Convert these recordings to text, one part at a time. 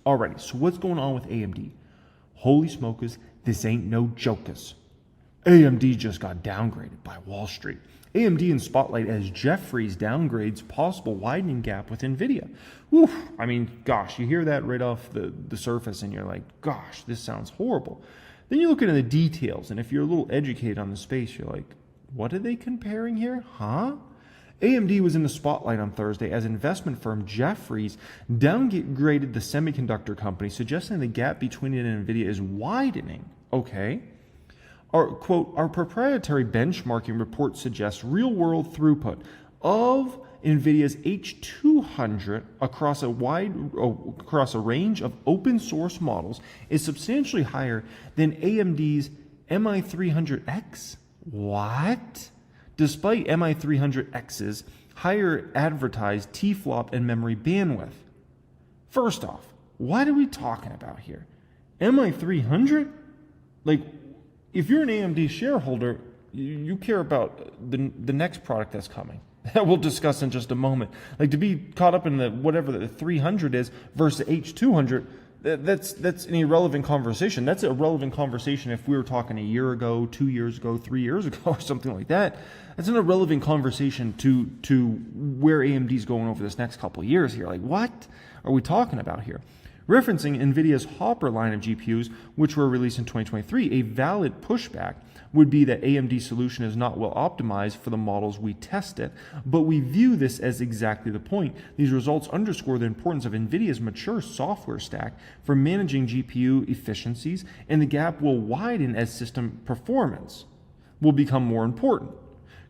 Alrighty, so what's going on with AMD? Holy smokers, this ain't no jokers. AMD just got downgraded by Wall Street. AMD in spotlight as Jefferies downgrades possible widening gap with NVIDIA. Whew, I mean, gosh, you hear that right off the surface and you're like, gosh, this sounds horrible. Then you look into the details, and if you're a little educated on the space, you're like, what are they comparing here? Huh? AMD was in the spotlight on Thursday as investment firm Jefferies downgraded the semiconductor company, suggesting the gap between it and NVIDIA is widening. Okay. Our proprietary benchmarking report suggests real-world throughput of NVIDIA's H200 across a range of open-source models is substantially higher than AMD's MI300X. What? Despite MI300X's higher advertised T-flop and memory bandwidth. First off, what are we talking about here? MI300? Like, if you're an AMD shareholder, you care about the next product that's coming. That we'll discuss in just a moment. Like, to be caught up in the whatever the 300 is versus H200, that's an irrelevant conversation. That's a relevant conversation if we were talking a year ago, 2 years ago, 3 years ago, or something like that. That's an irrelevant conversation to where AMD's going over this next couple of years here. Like, what are we talking about here? Referencing NVIDIA's Hopper line of GPUs, which were released in 2023, a valid pushback would be that AMD's solution is not well optimized for the models we tested, but we view this as exactly the point. These results underscore the importance of NVIDIA's mature software stack for managing GPU efficiencies, and the gap will widen as system performance will become more important.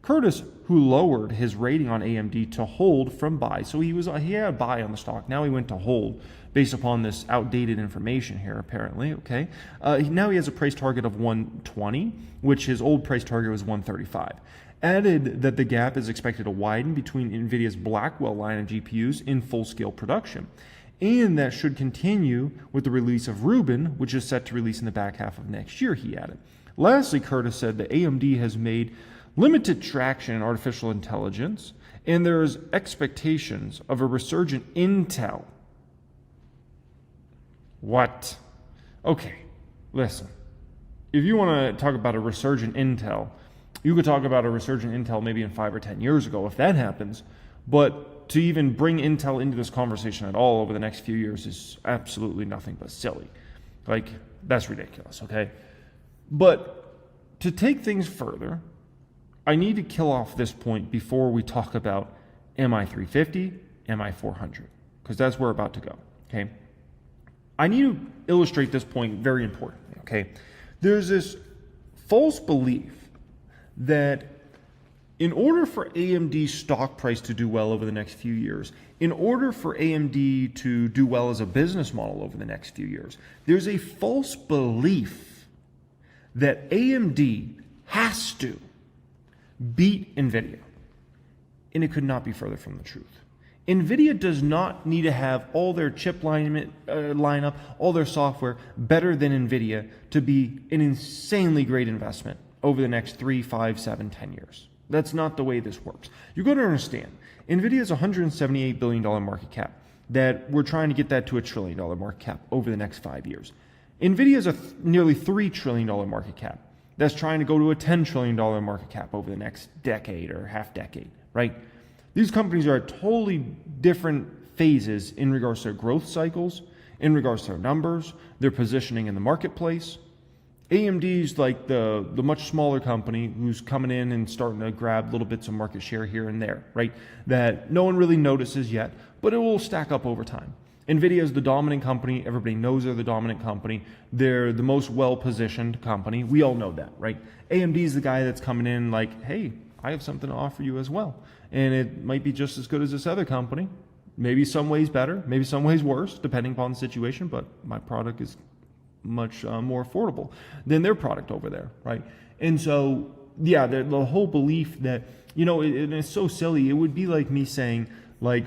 Curtis, who lowered his rating on AMD to hold from buy, so he had a buy on the stock, now he went to hold based upon this outdated information here, apparently, okay? Now he has a price target of 120, which his old price target was 135. Added that the gap is expected to widen between NVIDIA's Blackwell line of GPUs in full-scale production, and that should continue with the release of Rubin, which is set to release in the back half of next year, he added. Lastly, Curtis said that AMD has made limited traction in artificial intelligence, and there's expectations of a resurgent Intel. What? Okay, listen. If you want to talk about a resurgent Intel, you could talk about a resurgent Intel maybe in 5 or 10 years ago if that happens, but to even bring Intel into this conversation at all over the next few years is absolutely nothing but silly. Like, that's ridiculous, okay? But to take things further, I need to kill off this point before we talk about MI350, MI400, because that's where we're about to go, okay? I need to illustrate this point very importantly, okay? There's this false belief that in order for AMD's stock price to do well over the next few years, in order for AMD to do well as a business model over the next few years, there's a false belief that AMD has to beat NVIDIA. And it could not be further from the truth. NVIDIA does not need to have all their chip lineup, all their software better than NVIDIA to be an insanely great investment over the next 3, 5, 7, 10 years. That's not the way this works. You've got to understand, NVIDIA is a $178 billion market cap that we're trying to get that to $1 trillion market cap over the next 5 years. NVIDIA is a nearly $3 trillion market cap that's trying to go to a $10 trillion market cap over the next decade or half decade, right? These companies are at totally different phases in regards to their growth cycles, in regards to their numbers, their positioning in the marketplace. AMD's like the much smaller company who's coming in and starting to grab little bits of market share here and there, right? That no one really notices yet, but it will stack up over time. NVIDIA is the dominant company. Everybody knows they're the dominant company. They're the most well-positioned company. We all know that, right? AMD is the guy that's coming in like, hey, I have something to offer you as well. And it might be just as good as this other company. Maybe some ways better, maybe some ways worse, depending upon the situation, but my product is much more affordable than their product over there, right? And so, yeah, the whole belief that, you know, it's so silly. It would be like me saying, like,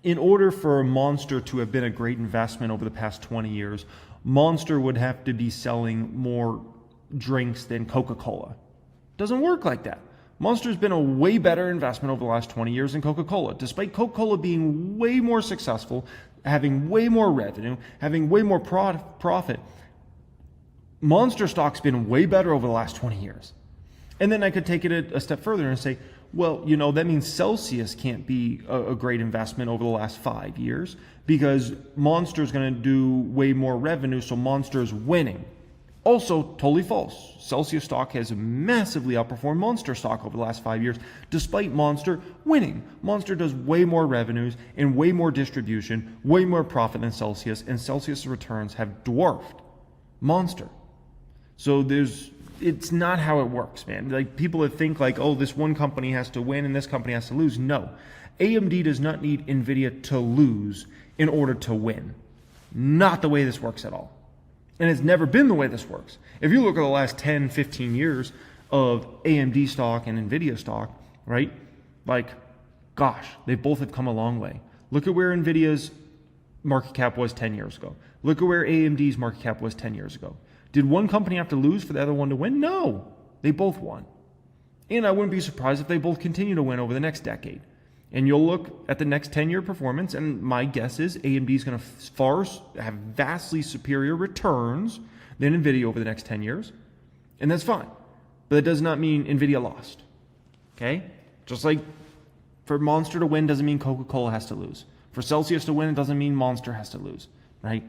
in order for Monster to have been a great investment over the past 20 years, Monster would have to be selling more drinks than Coca-Cola. Doesn't work like that. Monster's been a way better investment over the last 20 years than Coca-Cola. Despite Coca-Cola being way more successful, having way more revenue, having way more profit. Monster stock's been way better over the last 20 years. And then I could take it a step further and say, well, that means Celsius can't be a great investment over the last 5 years because Monster's going to do way more revenue, so Monster's winning. Also, totally false. Celsius stock has massively outperformed Monster stock over the last 5 years, despite Monster winning. Monster does way more revenues and way more distribution, way more profit than Celsius, and Celsius returns have dwarfed Monster. So it's not how it works, man. Like people that think like, oh, this one company has to win and this company has to lose. No, AMD does not need NVIDIA to lose in order to win. Not the way this works at all. And it's never been the way this works. If you look at the last 10, 15 years of AMD stock and NVIDIA stock, right? Like, gosh, they both have come a long way. Look at where NVIDIA's market cap was 10 years ago. Look at where AMD's market cap was 10 years ago. Did one company have to lose for the other one to win? No, they both won. And I wouldn't be surprised if they both continue to win over the next decade. And you'll look at the next 10-year performance, and my guess is AMD is going to have vastly superior returns than NVIDIA over the next 10 years. And that's fine. But that does not mean NVIDIA lost. Okay? Just like for Monster to win doesn't mean Coca-Cola has to lose. For Celsius to win, it doesn't mean Monster has to lose. Right?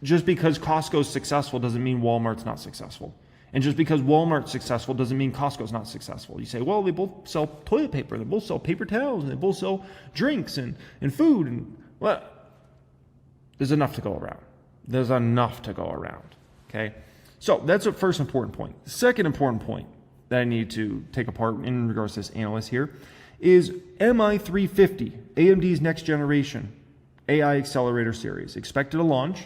Just because Costco's successful doesn't mean Walmart's not successful. And just because Walmart's successful doesn't mean Costco's not successful. You say, well, they both sell toilet paper, they both sell paper towels, and they both sell drinks and food. And well, there's enough to go around. There's enough to go around. Okay? So that's the first important point. The second important point that I need to take apart in regards to this analyst here is MI350, AMD's next generation AI accelerator series, expected to launch.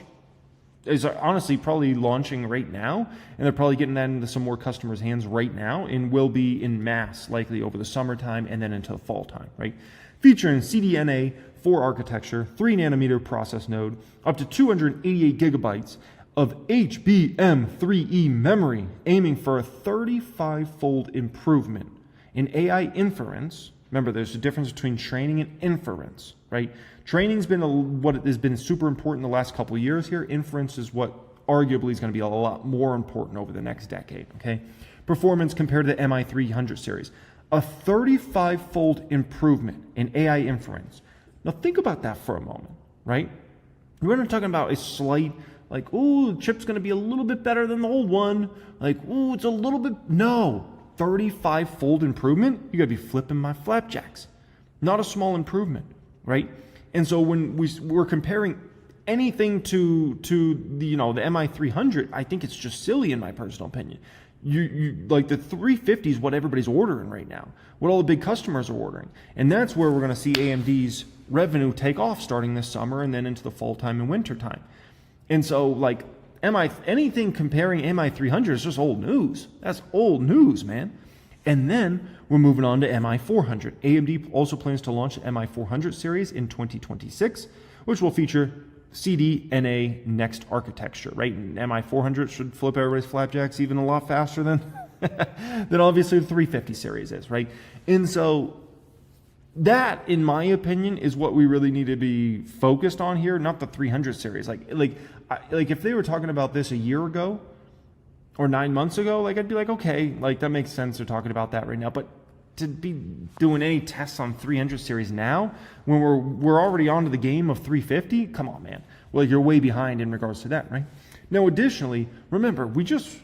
Is honestly probably launching right now, and they're probably getting that into some more customers' hands right now, and will be in mass likely over the summertime and then into the fall time, right? Featuring CDNA 4 architecture, 3 nanometer process node, up to 288 gigabytes of HBM3E memory, aiming for a 35-fold improvement in AI inference. Remember, there's a difference between training and inference, right? Training's been what has been super important the last couple of years here. Inference is what arguably is going to be a lot more important over the next decade, okay? Performance compared to the MI300 series. A 35-fold improvement in AI inference. Now think about that for a moment, right? We're not talking about a slight, like, ooh, the chip's going to be a little bit better than the old one. Like, ooh, it's a little bit, no. 35-fold improvement, you got to be flipping my flapjacks. Not a small improvement, right? And so when we're comparing anything to the MI300, I think it's just silly in my personal opinion. You like the 350 is what everybody's ordering right now, what all the big customers are ordering, and that's where we're going to see AMD's revenue take off starting this summer and then into the fall time and winter time. And so like anything comparing MI300 is just old news. That's old news, man. And then we're moving on to MI400. AMD also plans to launch the MI400 series in 2026, which will feature CDNA next architecture, right? And MI400 should flip everybody's flapjacks even a lot faster than obviously the 350 series is, right? And so that, in my opinion, is what we really need to be focused on here, not the 300 series. Like if they were talking about this a year ago or 9 months ago, like I'd be like, okay, like that makes sense. They're talking about that right now. But to be doing any tests on 300 series now, when we're already onto the game of 350, come on, man. Well, you're way behind in regards to that, right? Now, additionally, remember, we just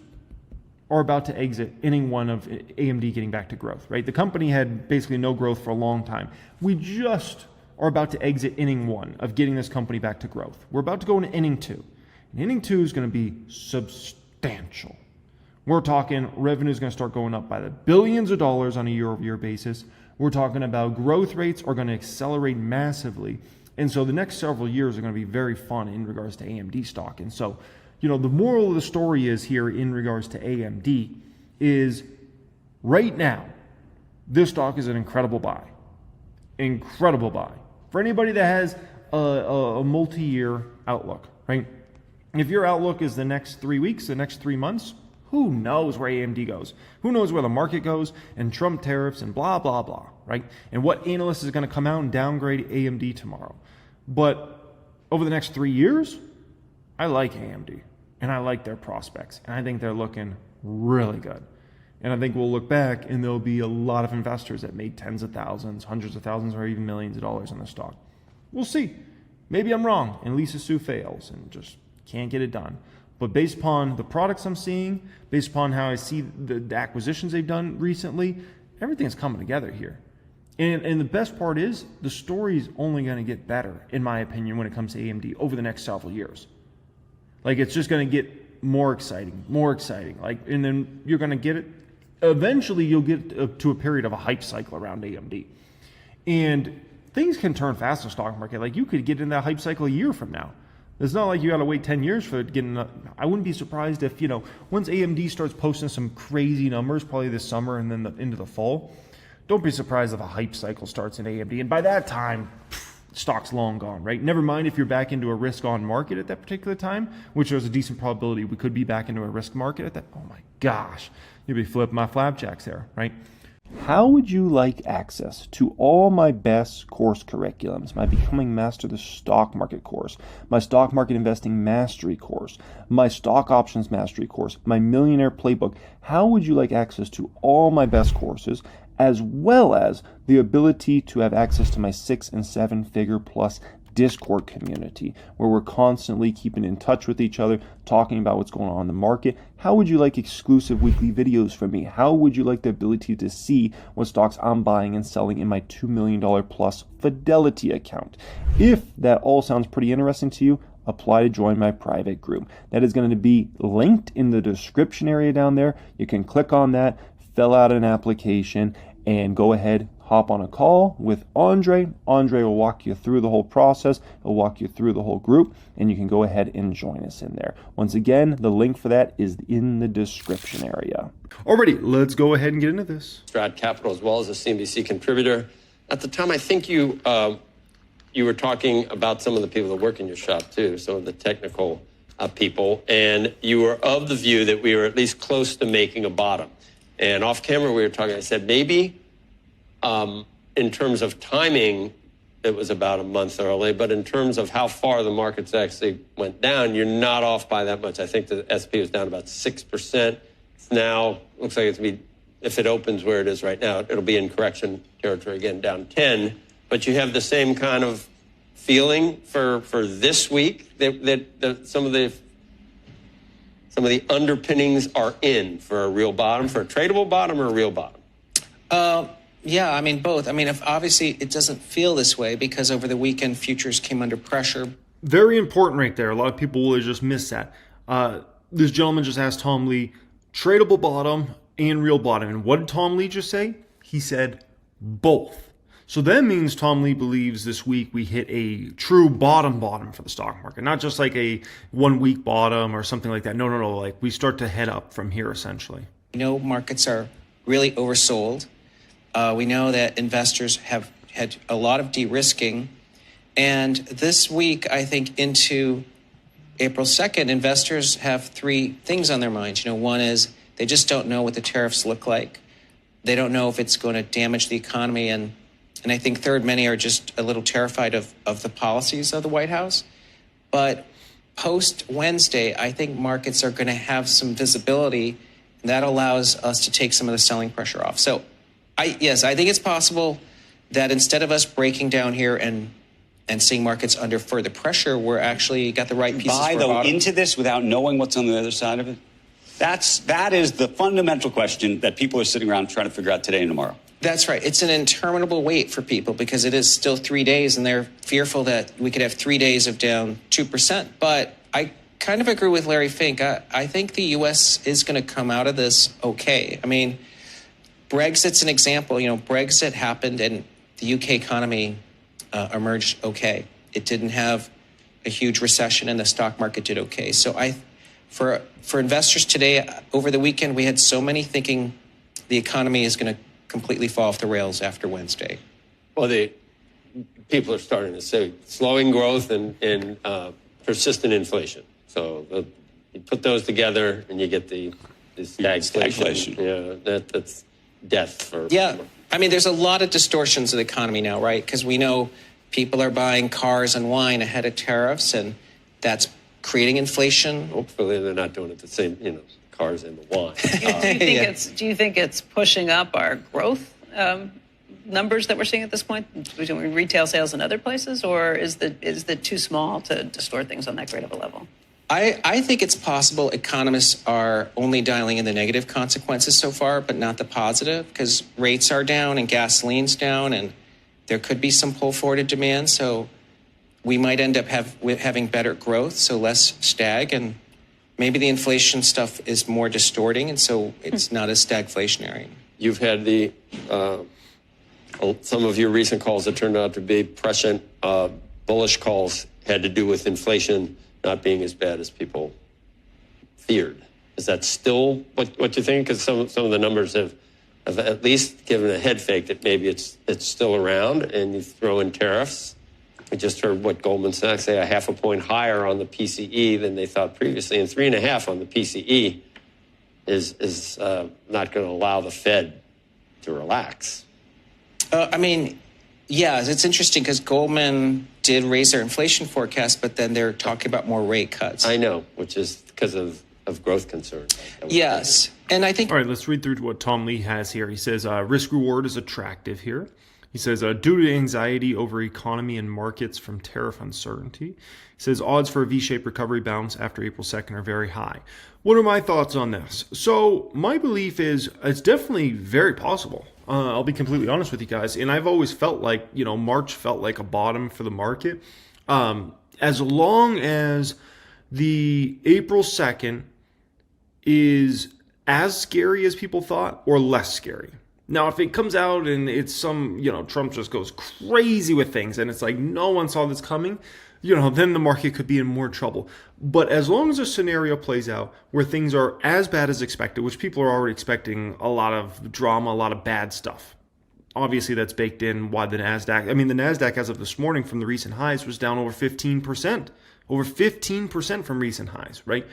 are about to exit inning one of AMD getting back to growth, right? The company had basically no growth for a long time. We just are about to exit inning one of getting this company back to growth. We're about to go into inning two. And inning two is going to be substantial. We're talking revenue is going to start going up by the billions of dollars on a year-over-year basis. We're talking about growth rates are going to accelerate massively. And so the next several years are going to be very fun in regards to AMD stock. And so, the moral of the story is here in regards to AMD is right now, this stock is an incredible buy. Incredible buy. For anybody that has a multi-year outlook, right? If your outlook is the next 3 weeks, the next 3 months, who knows where AMD goes? Who knows where the market goes and Trump tariffs and blah, blah, blah, right? And what analyst is going to come out and downgrade AMD tomorrow. But over the next 3 years, I like AMD and I like their prospects. And I think they're looking really good. And I think we'll look back and there'll be a lot of investors that made tens of thousands, hundreds of thousands, or even millions of dollars in the stock. We'll see. Maybe I'm wrong and Lisa Su fails and just can't get it done. But based upon the products I'm seeing, based upon how I see the acquisitions they've done recently, everything's coming together here. And the best part is the story is only going to get better, in my opinion, when it comes to AMD over the next several years. Like, it's just going to get more exciting. Like, and then you're going to get it. Eventually, you'll get to a period of a hype cycle around AMD. And things can turn fast in the stock market. Like, you could get in that hype cycle a year from now. It's not like you got to wait 10 years for it getting. I wouldn't be surprised if, once AMD starts posting some crazy numbers, probably this summer and then into the fall, don't be surprised if a hype cycle starts in AMD. And by that time, stock's long gone, right? Never mind if you're back into a risk-on market at that particular time, which there's a decent probability we could be back into a risk market at that. Oh my gosh, you'd be flipping my flapjacks there, right? How would you like access to all my best course curriculums? My Becoming Master of the Stock Market course, my Stock Market Investing Mastery course, my Stock Options Mastery course, my Millionaire Playbook. How would you like access to all my best courses, as well as the ability to have access to my 6 and 7 figure plus Discord community, where we're constantly keeping in touch with each other, talking about what's going on in the market? How would you like exclusive weekly videos from me? How would you like the ability to see what stocks I'm buying and selling in my $2 million plus Fidelity account? If that all sounds pretty interesting to you, apply to join my private group. That is going to be linked in the description area down there. You can click on that, fill out an application, and go ahead, hop on a call with Andre. Andre will walk you through the whole process. He'll walk you through the whole group, and you can go ahead and join us in there. Once again, the link for that is in the description area. Alrighty, let's go ahead and get into this. Strat Capital, as well as a CNBC contributor. At the time, I think you were talking about some of the people that work in your shop too, some of the technical people, and you were of the view that we were at least close to making a bottom. And off camera, we were talking, I said, maybe in terms of timing, it was about a month early, but in terms of how far the markets actually went down, you're not off by that much. I think the SP was down about 6%. Now, looks like it's be, if it opens where it is right now, it'll be in correction territory again, down 10. But you have the same kind of feeling for this week that some of the underpinnings are in for a real bottom, for a tradable bottom or a real bottom? Yeah, I mean, both. I mean, obviously it doesn't feel this way because over the weekend futures came under pressure. Very important right there. A lot of people will just miss that. This gentleman just asked Tom Lee, tradable bottom and real bottom. And what did Tom Lee just say? He said both. So that means Tom Lee believes this week we hit a true bottom for the stock market, not just like a 1 week bottom or something like that. No. Like we start to head up from here essentially. We know markets are really oversold. We know that investors have had a lot of de-risking. And this week, I think into April 2nd, investors have three things on their minds. One is they just don't know what the tariffs look like. They don't know if it's going to damage the economy. And I think third, many are just a little terrified of the policies of the White House. But post Wednesday, I think markets are going to have some visibility, and that allows us to take some of the selling pressure off. So I think it's possible that instead of us breaking down here and seeing markets under further pressure, we're actually got the right pieces buy for a bottom. into this without knowing what's on the other side of it? That is the fundamental question that people are sitting around trying to figure out today and tomorrow. That's right. It's an interminable wait for people because it is still 3 days, and they're fearful that we could have 3 days of down 2%. But I kind of agree with Larry Fink. I think the U.S. is going to come out of this okay. I mean, Brexit's an example. Brexit happened and the UK economy emerged okay. It didn't have a huge recession and the stock market did okay. So for investors today, over the weekend, we had so many thinking the economy is going to completely fall off the rails after Wednesday. Well, people are starting to say slowing growth and persistent inflation. So you put those together and you get the is stagflation. Yeah, that's death for. Yeah. I mean, there's a lot of distortions of the economy now, right? Because we know people are buying cars and wine ahead of tariffs, and that's creating inflation. Hopefully they're not doing it the same, cars and the wine. Do you think it's pushing up our growth numbers that we're seeing at this point between retail sales and other places, or is that too small to distort things on that great of a level? I think it's possible economists are only dialing in the negative consequences so far, but not the positive, because rates are down and gasoline's down, and there could be some pull forward of demand. So we might end up having better growth, so less stag, and maybe the inflation stuff is more distorting, and so it's not as stagflationary. You've had some of your recent calls that turned out to be prescient bullish calls had to do with inflation not being as bad as people feared. Is that still what you think? Because some of the numbers have at least given a head fake that maybe it's still around, and you throw in tariffs. We just heard what Goldman Sachs say, a 0.5 point higher on the PCE than they thought previously, and 3.5 on the PCE is not going to allow the Fed to relax. It's interesting because Goldman did raise their inflation forecast, but then they're talking about more rate cuts. I know, which is because of growth concerns. Yes. And I think... All right, let's read through what Tom Lee has here. He says, risk-reward is attractive here. He says, due to anxiety over economy and markets from tariff uncertainty. He says, odds for a V-shaped recovery bounce after April 2nd are very high. What are my thoughts on this? So my belief is it's definitely very possible. I'll be completely honest with you guys. And I've always felt like, March felt like a bottom for the market. As long as the April 2nd is as scary as people thought or less scary. Now, if it comes out and it's some, Trump just goes crazy with things and it's like no one saw this coming, then the market could be in more trouble. But as long as a scenario plays out where things are as bad as expected, which people are already expecting a lot of drama, a lot of bad stuff. Obviously, that's baked in why the NASDAQ. The NASDAQ as of this morning from the recent highs was down over 15%. Over 15% from recent highs, right?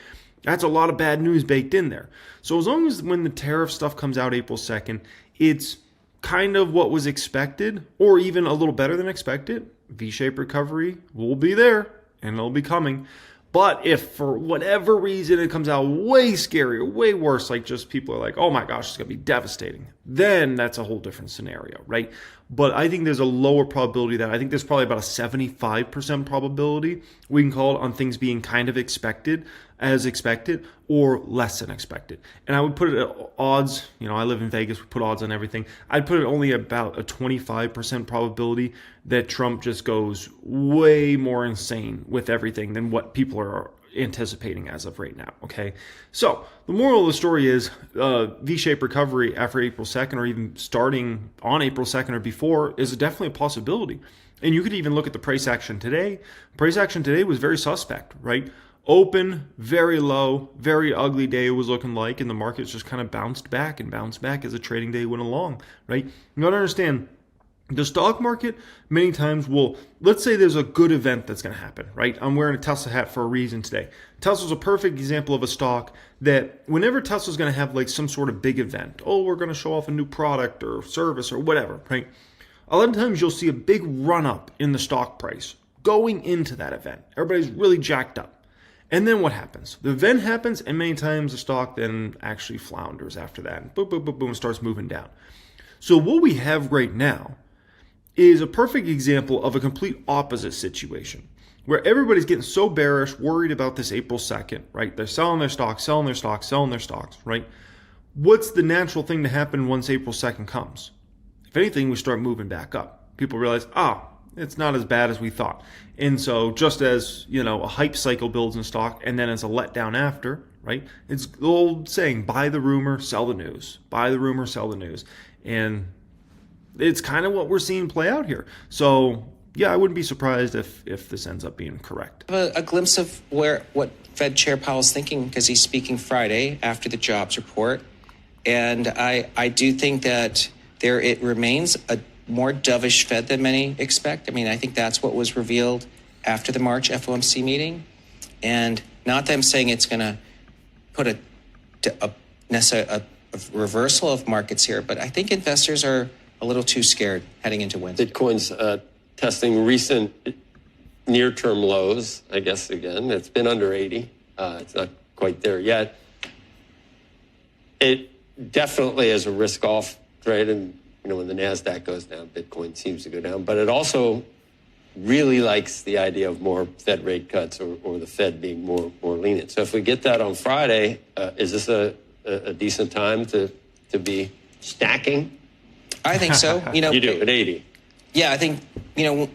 That's a lot of bad news baked in there. So as long as when the tariff stuff comes out April 2nd, it's kind of what was expected or even a little better than expected, V-shaped recovery will be there and it'll be coming. But if for whatever reason it comes out way scarier, way worse, like just people are like, oh my gosh, it's going to be devastating, then that's a whole different scenario, right? But I think there's a lower probability that I think there's probably about a 75% probability we can call it on things being kind of expected, as expected, or less than expected. And I would put it at odds, I live in Vegas, we put odds on everything. I'd put it only about a 25% probability that Trump just goes way more insane with everything than what people are anticipating as of right now, okay? So the moral of the story is V-shaped recovery after April 2nd or even starting on April 2nd or before is definitely a possibility. And you could even look at the price action today. Price action today was very suspect, right? Open, very low, very ugly day it was looking like, and the markets just kind of bounced back as the trading day went along, right? You got to understand, the stock market many times will, let's say there's a good event that's going to happen, right? I'm wearing a Tesla hat for a reason today. Tesla's a perfect example of a stock that whenever Tesla's going to have like some sort of big event, we're going to show off a new product or service or whatever, right? A lot of times you'll see a big run up in the stock price going into that event. Everybody's really jacked up. And then what happens? The event happens, and many times the stock then actually flounders after that. And boom, boom, boom, boom, starts moving down. So what we have right now is a perfect example of a complete opposite situation, where everybody's getting so bearish, worried about this April 2nd, right? They're selling their stocks, right? What's the natural thing to happen once April 2nd comes? If anything, we start moving back up. People realize, it's not as bad as we thought. And so just as, a hype cycle builds in stock and then it's a letdown after, right? It's the old saying, buy the rumor, sell the news. Buy the rumor, sell the news. And it's kind of what we're seeing play out here. So, yeah, I wouldn't be surprised if this ends up being correct. A glimpse of what Fed Chair Powell's thinking, because he's speaking Friday after the jobs report. And I do think that it remains a more dovish Fed than many expect. I think that's what was revealed after the March FOMC meeting. And not that I'm saying it's going to put a necessarily a reversal of markets here, but I think investors are a little too scared heading into winter. Bitcoin's testing recent near-term lows, I guess, again. It's been under 80. It's not quite there yet. It definitely is a risk-off trade, and when the NASDAQ goes down, Bitcoin seems to go down. But it also really likes the idea of more Fed rate cuts or the Fed being more lenient. So if we get that on Friday, is this a decent time to be stacking? I think so. You do at 80. Yeah, I think,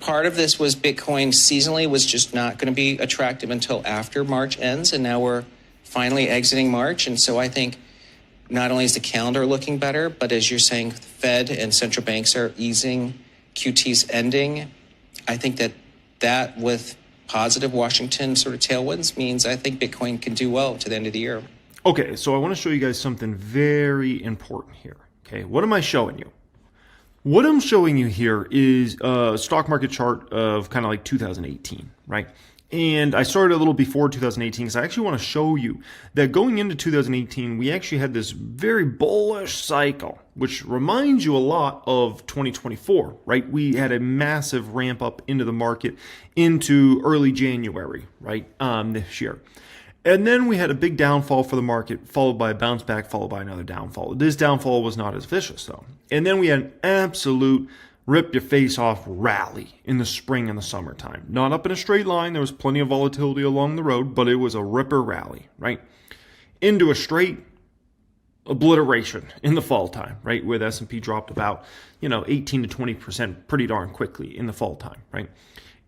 part of this was Bitcoin seasonally was just not going to be attractive until after March ends. And now we're finally exiting March. And so I think not only is the calendar looking better, but as you're saying, the Fed and central banks are easing, QT's ending. I think that with positive Washington sort of tailwinds means I think Bitcoin can do well to the end of the year. Okay, so I want to show you guys something very important here. Okay, what am I showing you? What I'm showing you here is a stock market chart of kind of like 2018, right? And I started a little before 2018 because I actually want to show you that going into 2018, we actually had this very bullish cycle, which reminds you a lot of 2024, right? We had a massive ramp up into the market into early January, right, this year. And then we had a big downfall for the market, followed by a bounce back, followed by another downfall. This downfall was not as vicious, though. And then we had an absolute rip your face off rally in the spring and the summertime. Not up in a straight line. There was plenty of volatility along the road, but it was a ripper rally, right? Into a straight obliteration in the fall time, right? Where the S&P dropped about, 18 to 20% pretty darn quickly in the fall time, right?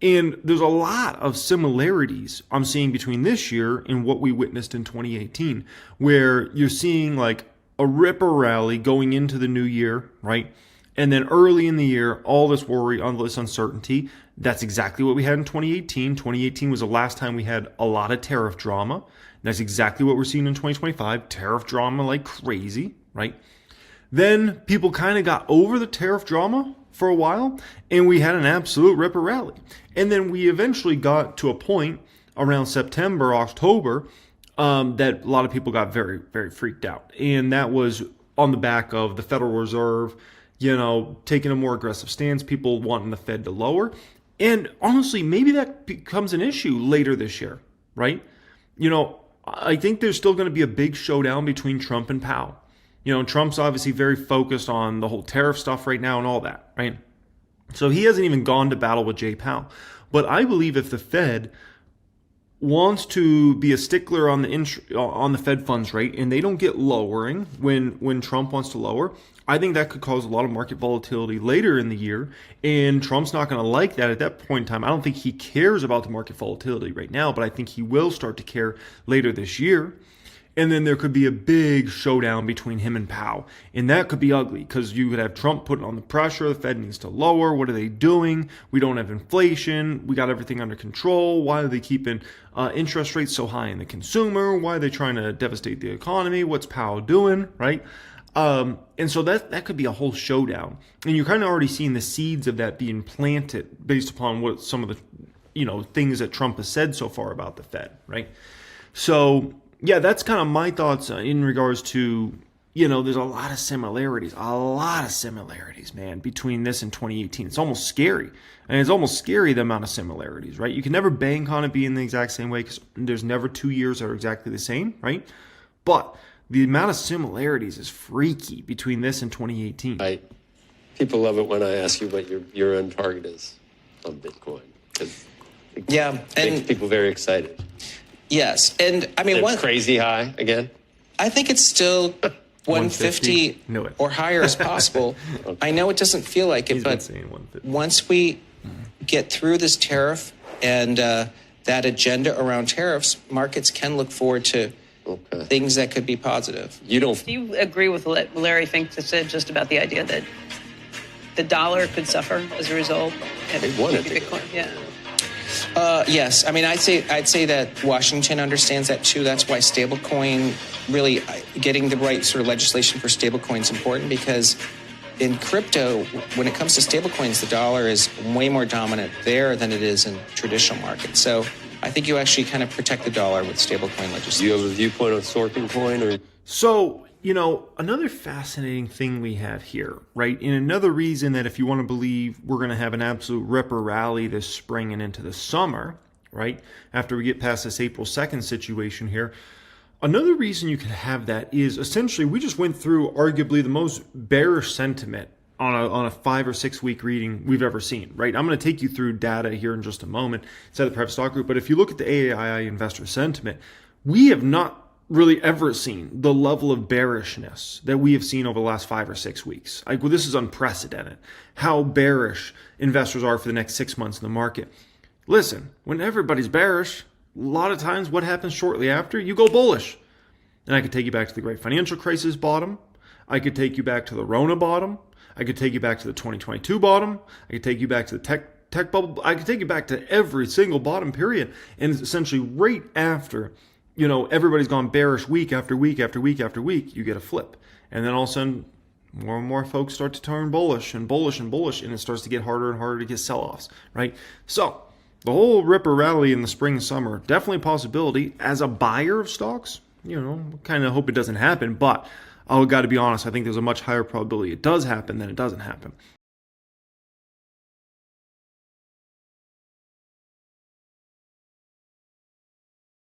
And there's a lot of similarities I'm seeing between this year and what we witnessed in 2018, where you're seeing like a ripper rally going into the new year, right? And then early in the year, all this worry, all this uncertainty. That's exactly what we had in 2018. 2018 was the last time we had a lot of tariff drama. That's exactly what we're seeing in 2025. Tariff drama like crazy, right? Then people kind of got over the tariff drama for a while, and we had an absolute ripper rally. And then we eventually got to a point around September, October, that a lot of people got very, very freaked out. And that was on the back of the Federal Reserve, taking a more aggressive stance, people wanting the Fed to lower. And honestly, maybe that becomes an issue later this year, right? I think there's still going to be a big showdown between Trump and Powell. Trump's obviously very focused on the whole tariff stuff right now and all that, right? So he hasn't even gone to battle with Jay Powell. But I believe if the Fed wants to be a stickler on the Fed funds rate and they don't get lowering when Trump wants to lower, I think that could cause a lot of market volatility later in the year, and Trump's not going to like that at that point in time. I don't think he cares about the market volatility right now, but I think he will start to care later this year. And then there could be a big showdown between him and Powell. And that could be ugly because you could have Trump putting on the pressure. The Fed needs to lower. What are they doing? We don't have inflation. We got everything under control. Why are they keeping interest rates so high in the consumer? Why are they trying to devastate the economy? What's Powell doing, right? And so that could be a whole showdown. And you're kind of already seeing the seeds of that being planted based upon what some of the things that Trump has said so far about the Fed, right? So yeah, that's kind of my thoughts in regards to, there's a lot of similarities, man, between this and 2018. It's almost scary. And it's almost scary the amount of similarities, right? You can never bank on it being the exact same way because there's never 2 years that are exactly the same, right? But the amount of similarities is freaky between this and 2018. People love it when I ask you what your own target is on Bitcoin. It makes people very excited. Yes, and I mean, crazy high again. I think it's still 150 or higher is possible. Okay. I know it doesn't feel like it, He's but once we get through this tariff and that agenda around tariffs, markets can look forward to things that could be positive. Do you agree with what Larry Fink said just about the idea that the dollar could suffer as a result? They wanted to. Bitcoin, yeah. Yes, I mean, I'd say that Washington understands that too. That's why stablecoin, really getting the right sort of legislation for stablecoin is important, because in crypto, when it comes to stablecoins, the dollar is way more dominant there than it is in traditional markets. So I think you actually kind of protect the dollar with stablecoin legislation. Do you have a viewpoint on Sorkin coin? So another fascinating thing we have here, right? And another reason that if you want to believe we're going to have an absolute ripper rally this spring and into the summer, right? After we get past this April 2nd situation here, another reason you could have that is essentially we just went through arguably the most bearish sentiment on a 5 or 6 week reading we've ever seen, right? I'm going to take you through data here in just a moment inside the private stock group, but if you look at the AAII investor sentiment, we have not really ever seen the level of bearishness that we have seen over the last 5 or 6 weeks. This is unprecedented, how bearish investors are for the next 6 months in the market. Listen, when everybody's bearish, a lot of times what happens shortly after? You go bullish. And I could take you back to the great financial crisis bottom. I could take you back to the Rona bottom. I could take you back to the 2022 bottom. I could take you back to the tech bubble. I could take you back to every single bottom period. And it's essentially right after, everybody's gone bearish week after week after week after week, you get a flip. And then all of a sudden, more and more folks start to turn bullish and bullish and bullish, and it starts to get harder and harder to get sell-offs, right? So the whole ripper rally in the spring and summer, definitely a possibility. As a buyer of stocks, kind of hope it doesn't happen, but I've got to be honest, I think there's a much higher probability it does happen than it doesn't happen.